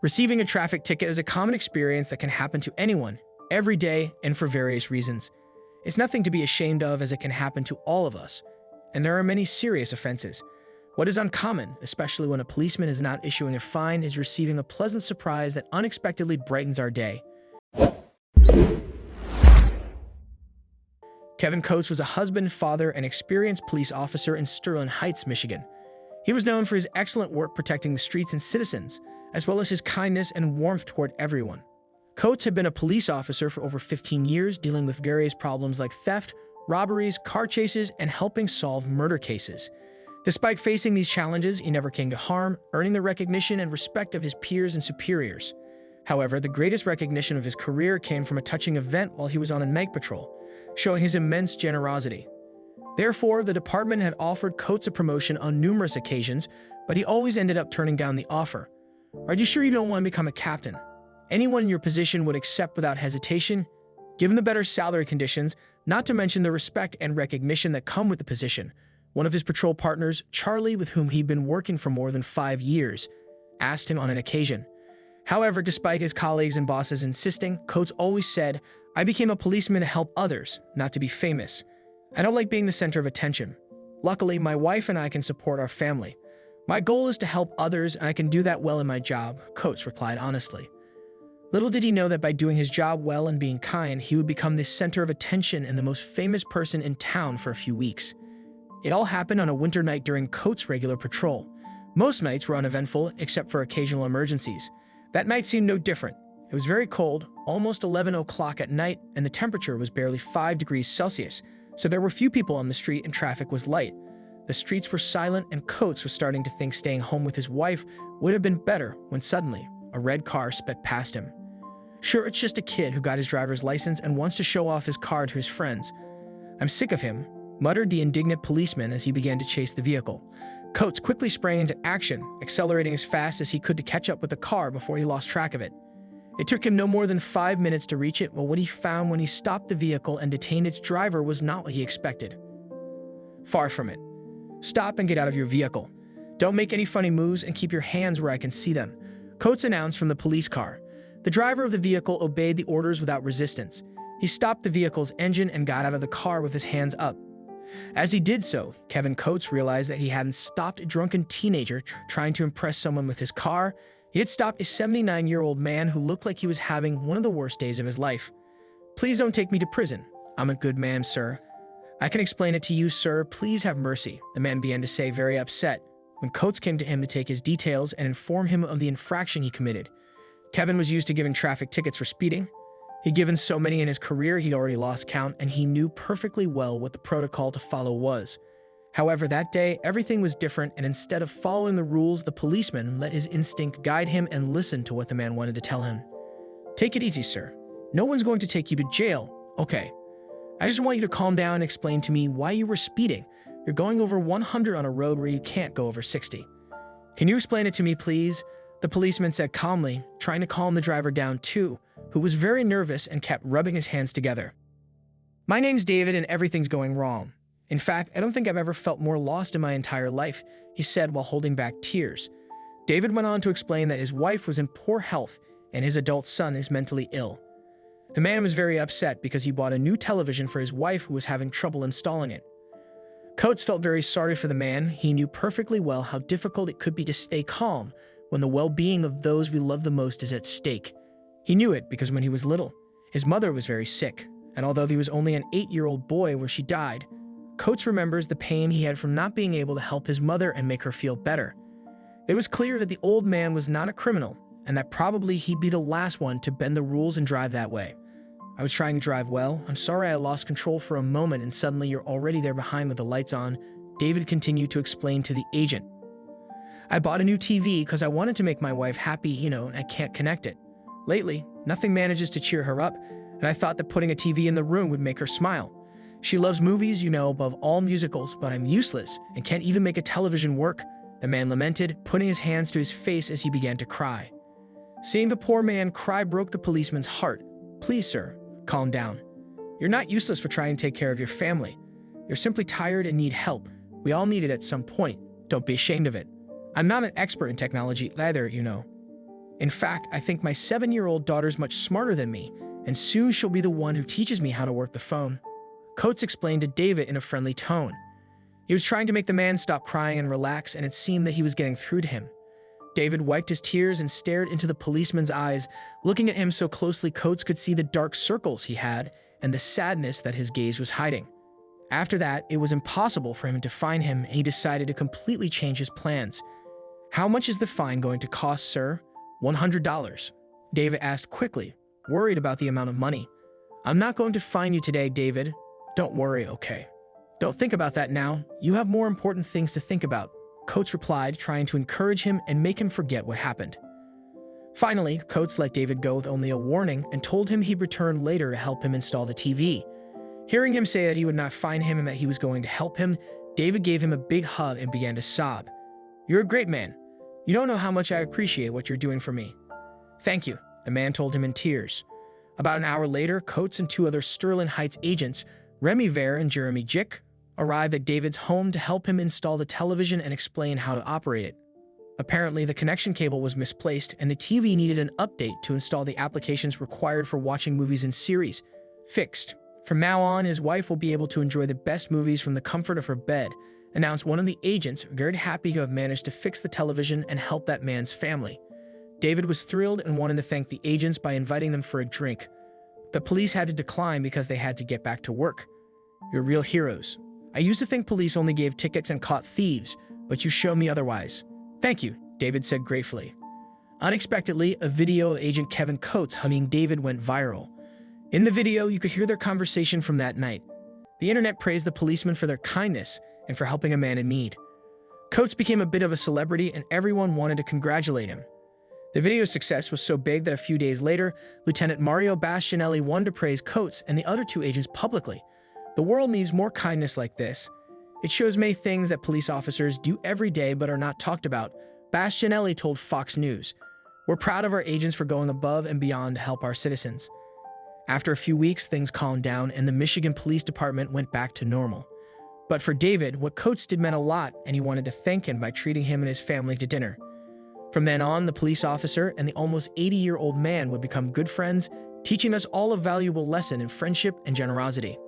Receiving a traffic ticket is a common experience that can happen to anyone, every day, and for various reasons. It's nothing to be ashamed of, as it can happen to all of us, and there are many serious offenses. What is uncommon, especially when a policeman is not issuing a fine, is receiving a pleasant surprise that unexpectedly brightens our day. Kevin Coates was a husband, father, and experienced police officer in Sterling Heights, Michigan. He was known for his excellent work protecting the streets and citizens, as well as his kindness and warmth toward everyone. Coates had been a police officer for over 15 years, dealing with various problems like theft, robberies, car chases, and helping solve murder cases. Despite facing these challenges, he never came to harm, earning the recognition and respect of his peers and superiors. However, the greatest recognition of his career came from a touching event while he was on a night patrol, showing his immense generosity. Therefore, the department had offered Coates a promotion on numerous occasions, but he always ended up turning down the offer. Are you sure you don't want to become a captain? Anyone in your position would accept without hesitation, given the better salary conditions, not to mention the respect and recognition that come with the position. One of his patrol partners, Charlie, with whom he'd been working for more than 5 years, asked him on an occasion. However, despite his colleagues and bosses insisting, Coates always said, "I became a policeman to help others, not to be famous. I don't like being the center of attention. Luckily, my wife and I can support our family. My goal is to help others, and I can do that well in my job," Coates replied honestly. Little did he know that by doing his job well and being kind, he would become the center of attention and the most famous person in town for a few weeks. It all happened on a winter night during Coates' regular patrol. Most nights were uneventful, except for occasional emergencies. That night seemed no different. It was very cold, almost 11 o'clock at night, and the temperature was barely 5 degrees Celsius, so there were few people on the street and traffic was light. The streets were silent, and Coates was starting to think staying home with his wife would have been better when suddenly a red car sped past him. Sure, it's just a kid who got his driver's license and wants to show off his car to his friends. "I'm sick of him," muttered the indignant policeman as he began to chase the vehicle. Coates quickly sprang into action, accelerating as fast as he could to catch up with the car before he lost track of it. It took him no more than 5 minutes to reach it, but what he found when he stopped the vehicle and detained its driver was not what he expected. Far from it. "Stop and get out of your vehicle. Don't make any funny moves and keep your hands where I can see them," Coates announced from the police car. The driver of the vehicle obeyed the orders without resistance. He stopped the vehicle's engine and got out of the car with his hands up. As he did so, Kevin Coates realized that he hadn't stopped a drunken teenager trying to impress someone with his car. He had stopped a 79-year-old man who looked like he was having one of the worst days of his life. "Please don't take me to prison. I'm a good man, sir." "I can explain it to you, sir. Please have mercy," the man began to say, very upset, when Coates came to him to take his details and inform him of the infraction he committed. Kevin was used to giving traffic tickets for speeding. He'd given so many in his career he'd already lost count, and he knew perfectly well what the protocol to follow was. However, that day, everything was different, and instead of following the rules, the policeman let his instinct guide him and listened to what the man wanted to tell him. "Take it easy, sir. No one's going to take you to jail, okay? I just want you to calm down and explain to me why you were speeding. You're going over 100 on a road where you can't go over 60. Can you explain it to me, please?" The policeman said calmly, trying to calm the driver down too, who was very nervous and kept rubbing his hands together. "My name's David, and everything's going wrong. In fact, I don't think I've ever felt more lost in my entire life," he said while holding back tears. David went on to explain that his wife was in poor health and his adult son is mentally ill. The man was very upset because he bought a new television for his wife who was having trouble installing it. Coates felt very sorry for the man. He knew perfectly well how difficult it could be to stay calm when the well-being of those we love the most is at stake. He knew it because when he was little, his mother was very sick, and although he was only an 8-year-old boy when she died, Coates remembers the pain he had from not being able to help his mother and make her feel better. It was clear that the old man was not a criminal, and that probably he'd be the last one to bend the rules and drive that way. "I was trying to drive well. I'm sorry I lost control for a moment and suddenly you're already there behind with the lights on," David continued to explain to the agent. "I bought a new TV because I wanted to make my wife happy, and I can't connect it. Lately, nothing manages to cheer her up, and I thought that putting a TV in the room would make her smile. She loves movies, above all musicals, but I'm useless and can't even make a television work," the man lamented, putting his hands to his face as he began to cry. Seeing the poor man cry broke the policeman's heart. "Please, sir, calm down. You're not useless for trying to take care of your family. You're simply tired and need help. We all need it at some point. Don't be ashamed of it. I'm not an expert in technology either, In fact, I think my 7-year-old daughter's much smarter than me, and soon she'll be the one who teaches me how to work the phone," Coates explained to David in a friendly tone. He was trying to make the man stop crying and relax, and it seemed that he was getting through to him. David wiped his tears and stared into the policeman's eyes, looking at him so closely Coates could see the dark circles he had and the sadness that his gaze was hiding. After that, it was impossible for him to find him, and he decided to completely change his plans. "How much is the fine going to cost, sir?" $100, David asked quickly, worried about the amount of money. "I'm not going to fine you today, David. Don't worry, okay? Don't think about that now. You have more important things to think about," Coates replied, trying to encourage him and make him forget what happened. Finally, Coates let David go with only a warning and told him he'd return later to help him install the TV. Hearing him say that he would not fine him and that he was going to help him, David gave him a big hug and began to sob. "You're a great man. You don't know how much I appreciate what you're doing for me." "Thank you," the man told him in tears. About an hour later, Coates and 2 other Sterling Heights agents, Remy Vare and Jeremy Jick, arrived at David's home to help him install the television and explain how to operate it. Apparently, the connection cable was misplaced and the TV needed an update to install the applications required for watching movies and series. Fixed. From now on, his wife will be able to enjoy the best movies from the comfort of her bed, announced one of the agents, very happy to have managed to fix the television and help that man's family. David was thrilled and wanted to thank the agents by inviting them for a drink. The police had to decline because they had to get back to work. "You're real heroes. I used to think police only gave tickets and caught thieves, but you show me otherwise." "Thank you," David said gratefully. Unexpectedly, a video of Agent Kevin Coates hugging David went viral. In the video, you could hear their conversation from that night. The internet praised the policemen for their kindness and for helping a man in need. Coates became a bit of a celebrity and everyone wanted to congratulate him. The video's success was so big that a few days later, Lieutenant Mario Bastianelli wanted to praise Coates and the other 2 agents publicly. The world needs more kindness like this. It shows many things that police officers do every day but are not talked about, Bastianelli told Fox News. "We're proud of our agents for going above and beyond to help our citizens." After a few weeks, things calmed down and the Michigan Police Department went back to normal. But for David, what Coates did meant a lot, and he wanted to thank him by treating him and his family to dinner. From then on, the police officer and the almost 80-year-old man would become good friends, teaching us all a valuable lesson in friendship and generosity.